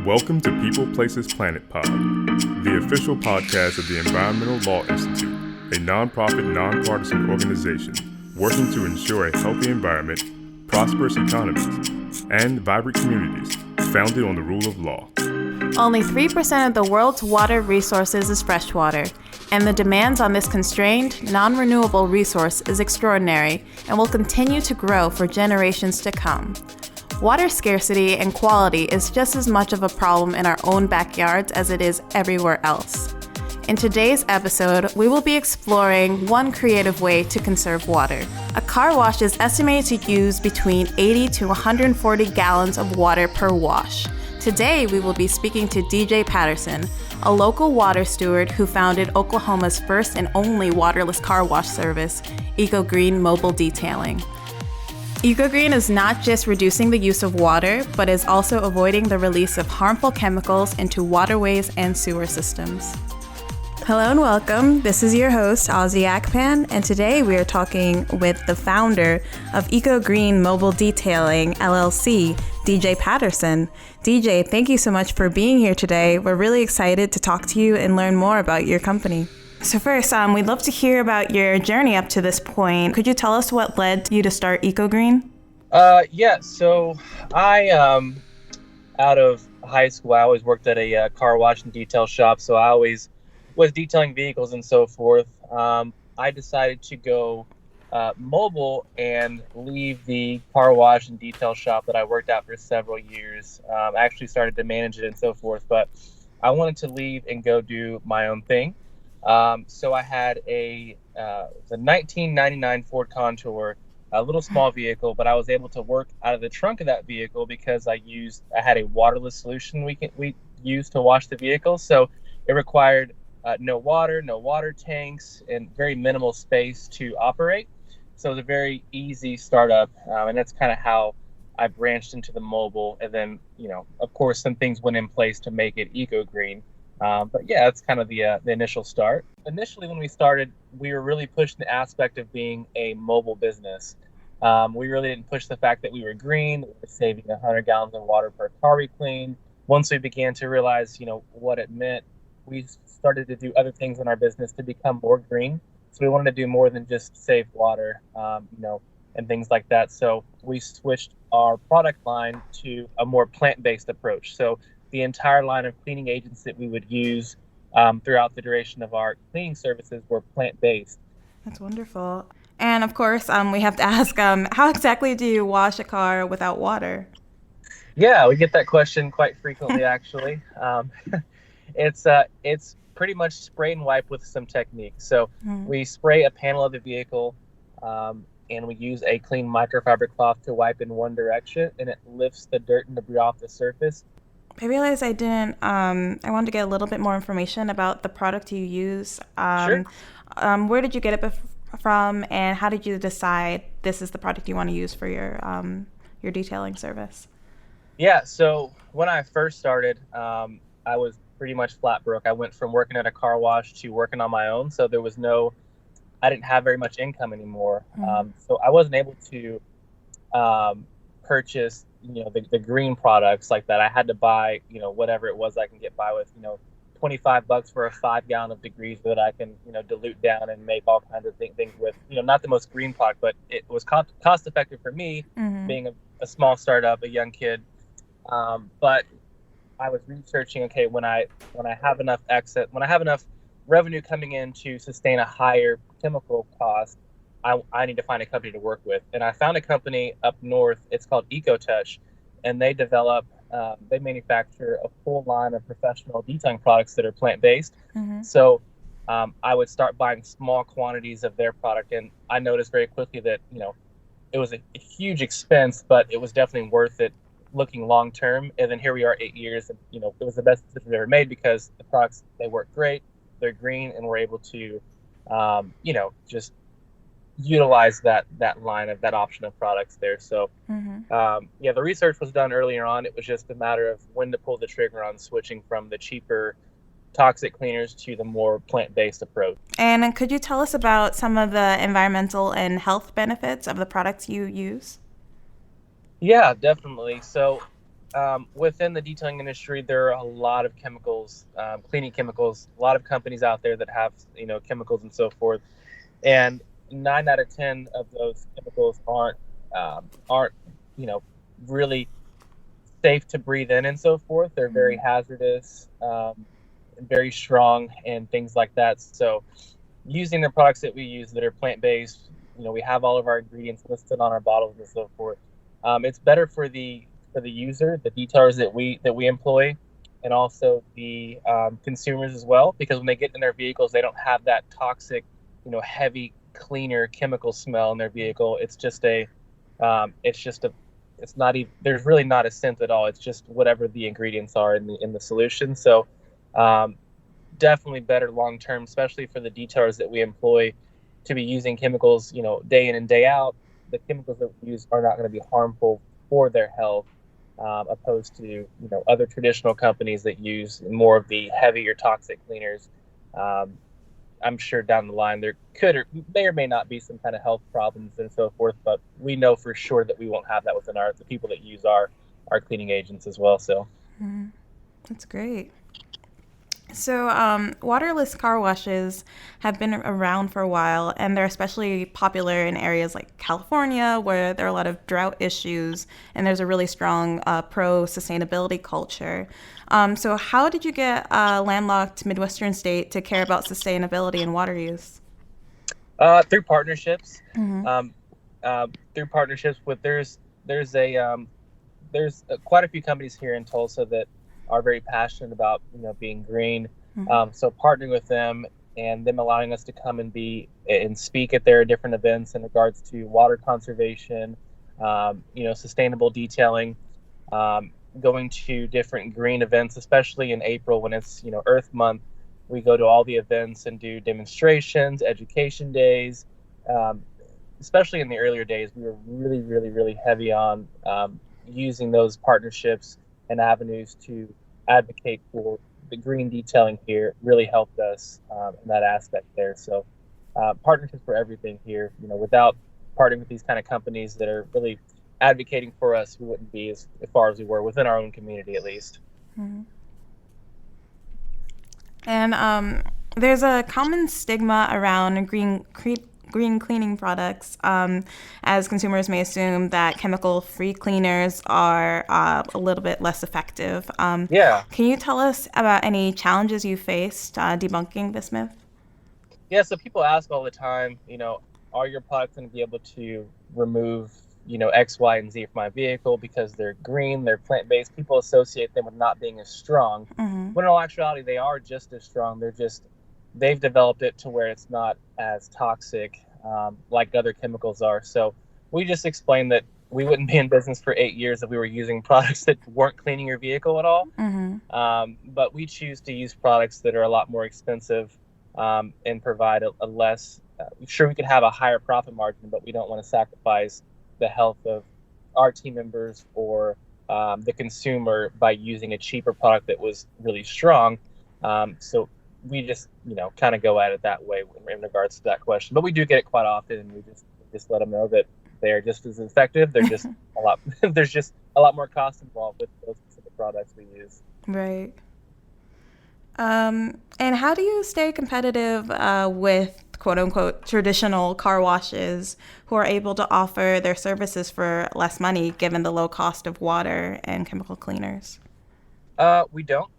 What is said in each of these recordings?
Welcome to People, Places, Planet Pod, the official podcast of the Environmental Law Institute, a nonprofit, nonpartisan organization working to ensure a healthy environment, prosperous economies, and vibrant communities founded on the rule of law. Only 3% of the world's water resources is freshwater, and the demands on this constrained, non-renewable resource is extraordinary and will continue to grow for generations to come. Water scarcity and quality is just as much of a problem in our own backyards as it is everywhere else. In today's episode, we will be exploring one creative way to conserve water. A car wash is estimated to use between 80 to 140 gallons of water per wash. Today, we will be speaking to DJ Patterson, a local water steward who founded Oklahoma's first and only waterless car wash service, EcoGreen Mobile Detailing. EcoGreen is not just reducing the use of water, but is also avoiding the release of harmful chemicals into waterways and sewer systems. Hello and welcome. This is your host, Ozzy Akpan, and today we are talking with the founder of EcoGreen Mobile Detailing, LLC, DJ Patterson. DJ, thank you so much for being here today. We're really excited to talk to you and learn more about your company. So first, we'd love to hear about your journey up to this point. Could you tell us what led you to start EcoGreen? So I, out of high school, I always worked at a car wash and detail shop, so I always was detailing vehicles and so forth. I decided to go mobile and leave the car wash and detail shop that I worked at for several years. I actually started to manage it and so forth, but I wanted to leave and go do my own thing. So I had the 1999 Ford Contour, a little small vehicle, but I was able to work out of the trunk of that vehicle because I had a waterless solution we used to wash the vehicle. So it required no water tanks, and very minimal space to operate. So it was a very easy startup, and that's kind of how I branched into the mobile. And then, of course, some things went in place to make it EcoGreen. But yeah, that's kind of the initial start. Initially, when we started, we were really pushing the aspect of being a mobile business. We really didn't push the fact that we were green, we were saving 100 gallons of water per car we cleaned. Once we began to realize, what it meant, we started to do other things in our business to become more green. So we wanted to do more than just save water, and things like that. So we switched our product line to a more plant-based approach. So the entire line of cleaning agents that we would use throughout the duration of our cleaning services were plant-based. That's wonderful. And of course, we have to ask, how exactly do you wash a car without water? Yeah, we get that question quite frequently, actually. It's pretty much spray and wipe with some technique. So we spray a panel of the vehicle, and we use a clean microfiber cloth to wipe in one direction, and it lifts the dirt and debris off the surface. I realized I didn't, I wanted to get a little bit more information about the product you use. Sure. Where did you get it from, and how did you decide this is the product you want to use for your detailing service? Yeah, so when I first started, I was pretty much flat broke. I went from working at a car wash to working on my own, so I didn't have very much income anymore. So I wasn't able to purchase the green products like that. I had to buy, whatever it was I can get by with, $25 for a 5 gallon of degrees that I can, dilute down and make all kinds of things with, not the most green product, but it was cost effective for me, being a small startup, a young kid. But I was researching, okay, when I have enough revenue coming in to sustain a higher chemical cost, I need to find a company to work with. And I found a company up north. It's called EcoTouch, and they manufacture a full line of professional detailing products that are plant-based. So I would start buying small quantities of their product, and I noticed very quickly that, it was a huge expense, but it was definitely worth it looking long-term. And then here we are 8 years, and, it was the best decision we ever made because the products, they work great, they're green, and we're able to, just utilize that line of that option of products there. So the research was done earlier on. It was just a matter of when to pull the trigger on switching from the cheaper toxic cleaners to the more plant-based approach. And could you tell us about some of the environmental and health benefits of the products you use? Yeah, definitely. So within the detailing industry, there are a lot of chemicals, cleaning chemicals, a lot of companies out there that have, chemicals and so forth. And 9 out of 10 of those chemicals aren't, you know, really safe to breathe in and so forth. They're very hazardous, very strong and things like that. So using the products that we use that are plant-based, we have all of our ingredients listed on our bottles and so forth. It's better for the user, the detailers that we employ, and also the consumers as well, because when they get in their vehicles, they don't have that toxic, heavy cleaner chemical smell in their vehicle. It's not even, there's really not a scent at all. It's just whatever the ingredients are in the solution. So definitely better long term, especially for the detailers that we employ, to be using chemicals, day in and day out. The chemicals that we use are not going to be harmful for their health, opposed to other traditional companies that use more of the heavier toxic cleaners. I'm sure down the line there may or may not be some kind of health problems and so forth, but we know for sure that we won't have that within the people that use our cleaning agents as well. So that's great. So waterless car washes have been around for a while, and they're especially popular in areas like California, where there are a lot of drought issues, and there's a really strong pro-sustainability culture. So how did you get a landlocked Midwestern state to care about sustainability and water use? Through partnerships. Through partnerships with there's quite a few companies here in Tulsa that are very passionate about being green. So partnering with them and them allowing us to come and speak at their different events in regards to water conservation, sustainable detailing, going to different green events, especially in April when it's Earth Month. We go to all the events and do demonstrations, education days. Especially in the earlier days, we were really, really, really heavy on using those partnerships and avenues to advocate for the green detailing here. Really helped us in that aspect there. So partnerships for everything here. Without partnering with these kind of companies that are really advocating for us, we wouldn't be as far as we were within our own community, at least. And there's a common stigma around green cleaning products, as consumers may assume that chemical-free cleaners are a little bit less effective. Can you tell us about any challenges you faced debunking this myth? Yeah, so people ask all the time, are your products going to be able to remove, X, Y, and Z from my vehicle because they're green, they're plant-based? People associate them with not being as strong, when in all actuality, they are just as strong. They've developed it to where it's not as toxic like other chemicals are. So we just explained that we wouldn't be in business for 8 years if we were using products that weren't cleaning your vehicle at all. But we choose to use products that are a lot more expensive and provide a less, sure, we could have a higher profit margin, but we don't want to sacrifice the health of our team members or the consumer by using a cheaper product that was really strong. So we just, kind of go at it that way in regards to that question. But we do get it quite often, and we just let them know that they are just as effective. They're just there's just a lot more cost involved with those specific products we use. Right. And how do you stay competitive with quote unquote traditional car washes who are able to offer their services for less money given the low cost of water and chemical cleaners? We don't.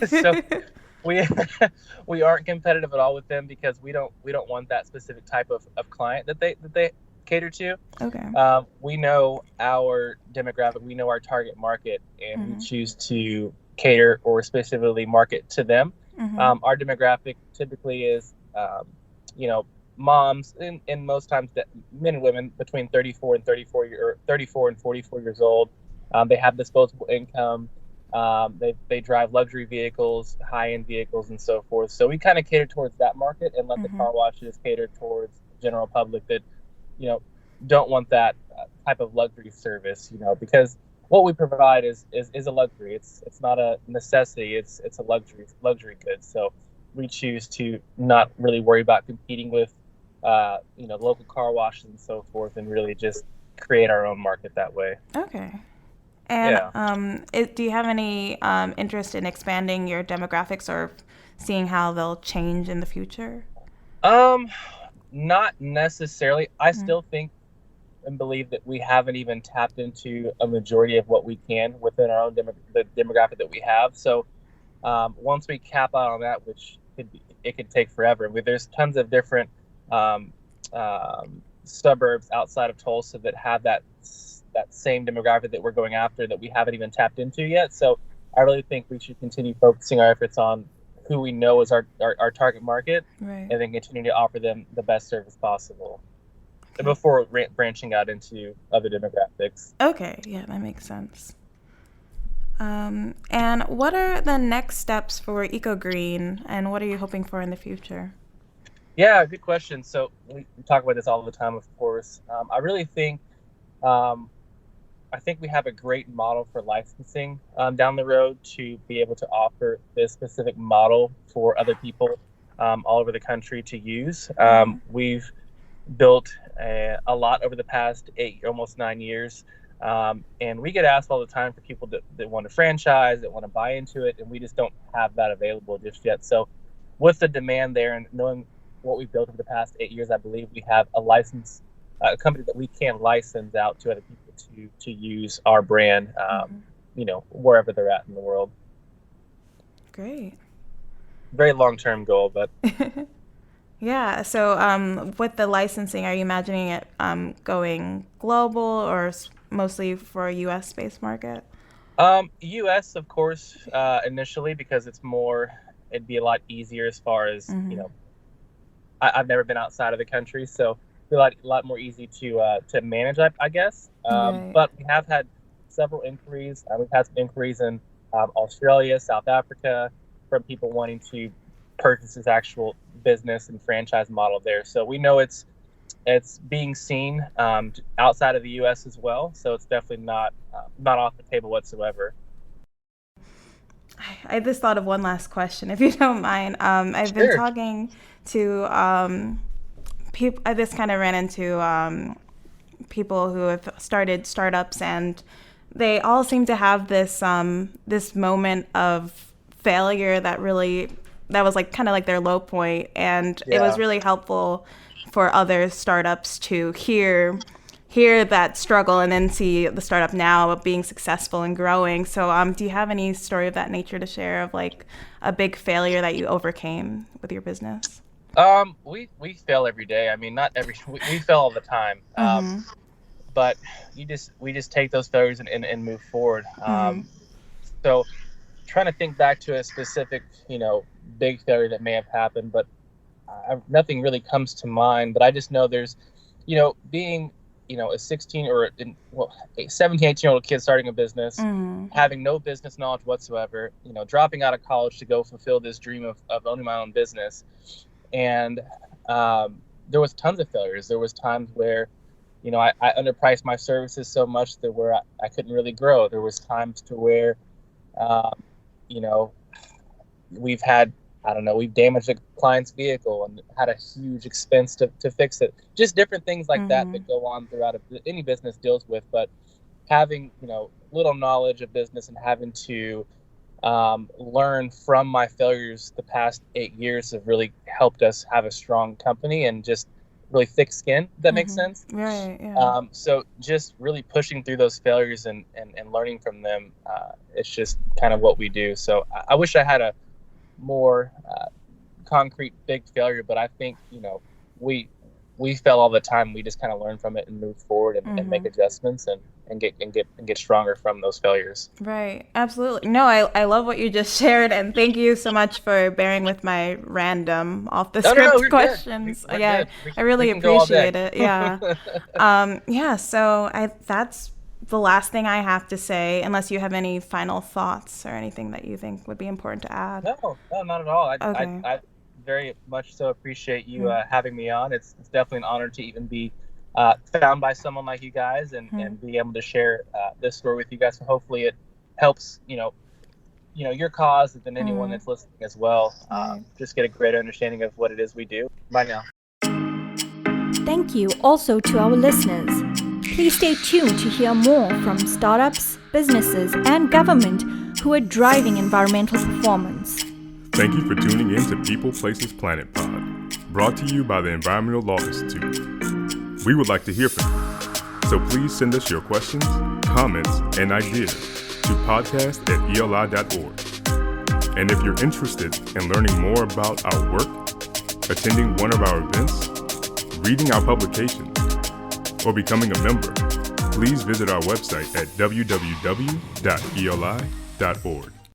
So we aren't competitive at all with them because we don't want that specific type of client that they cater to. Okay. We know our demographic, we know our target market, and we choose to cater or specifically market to them. Our demographic typically is, moms, and most times men and women between 34 and 44 years old. They have disposable income. They drive luxury vehicles, high-end vehicles, and so forth. So we kind of cater towards that market and let the car washes cater towards the general public that, don't want that type of luxury service, because what we provide is a luxury. It's not a necessity. It's a luxury good. So we choose to not really worry about competing with, local car washes and so forth, and really just create our own market that way. Okay. And do you have any interest in expanding your demographics or seeing how they'll change in the future? Not necessarily. I still think and believe that we haven't even tapped into a majority of what we can within our own the demographic that we have. So once we cap out on that, which it could take forever. There's tons of different suburbs outside of Tulsa that have that same demographic that we're going after that we haven't even tapped into yet. So I really think we should continue focusing our efforts on who we know is our target market, right, and then continue to offer them the best service possible before branching out into other demographics. Okay, yeah, that makes sense. And what are the next steps for EcoGreen, and what are you hoping for in the future? Yeah, good question. So we talk about this all the time, of course. I really think we have a great model for licensing down the road to be able to offer this specific model for other people all over the country to use. We've built a lot over the past almost 9 years. And we get asked all the time for people that want to franchise, that want to buy into it, and we just don't have that available just yet. So with the demand there and knowing what we've built over the past 8 years, I believe we have a company that we can license out to other people to use our brand, wherever they're at in the world. Great. Very long-term goal, but... Yeah. So with the licensing, are you imagining it going global or mostly for a U.S.-based market? U.S., of course, initially, because it'd be a lot easier as far as, I've never been outside of the country, so it'd be a lot more easy to manage, I guess. Right. But we have had several inquiries. We've had some inquiries in Australia, South Africa, from people wanting to purchase this actual business and franchise model there. So we know it's being seen outside of the U.S. as well. So it's definitely not off the table whatsoever. I just thought of one last question, if you don't mind. I've been talking to people. I just kind of ran into people who have started startups, and they all seem to have this this moment of failure that was like kind of like their low point, and it was really helpful for other startups to hear that struggle and then see the startup now being successful and growing. So do you have any story of that nature to share, of like a big failure that you overcame with your business? We fail every day. I mean, not every we fail all the time. But we just take those failures and move forward. So trying to think back to a specific, big failure that may have happened, but nothing really comes to mind. But I just know there's, being, a 16 or a 17, 18-year-old kid starting a business, having no business knowledge whatsoever, dropping out of college to go fulfill this dream of owning my own business. And there was tons of failures. There was times where, I underpriced my services so much that where I couldn't really grow. There was times to where, we've had, we've damaged a client's vehicle and had a huge expense to fix it. Just different things like that go on throughout any business deals with. But having, little knowledge of business and having to learn from my failures the past 8 years have really helped us have a strong company and just really thick skin, if that makes sense. Right, yeah. So just really pushing through those failures and learning from them, it's just kind of what we do. So I wish I had a more concrete big failure, but I think, we fail all the time. We just kind of learn from it and move forward and make adjustments and get stronger from those failures. Right. Absolutely. No, I love what you just shared, and thank you so much for bearing with my random off the script questions. Good. I really appreciate it. Yeah. So that's the last thing I have to say, unless you have any final thoughts or anything that you think would be important to add. No, not at all. Okay. I very much so appreciate you having me on. It's definitely an honor to even be found by someone like you guys and be able to share this story with you guys. So hopefully it helps, your cause and then anyone that's listening as well. Just get a greater understanding of what it is we do. Bye now. Thank you also to our listeners. Please stay tuned to hear more from startups, businesses, and government who are driving environmental performance. Thank you for tuning in to People, Places, Planet Pod, brought to you by the Environmental Law Institute. We would like to hear from you, so please send us your questions, comments, and ideas to podcast@eli.org. And if you're interested in learning more about our work, attending one of our events, reading our publications, or becoming a member, please visit our website at www.eli.org.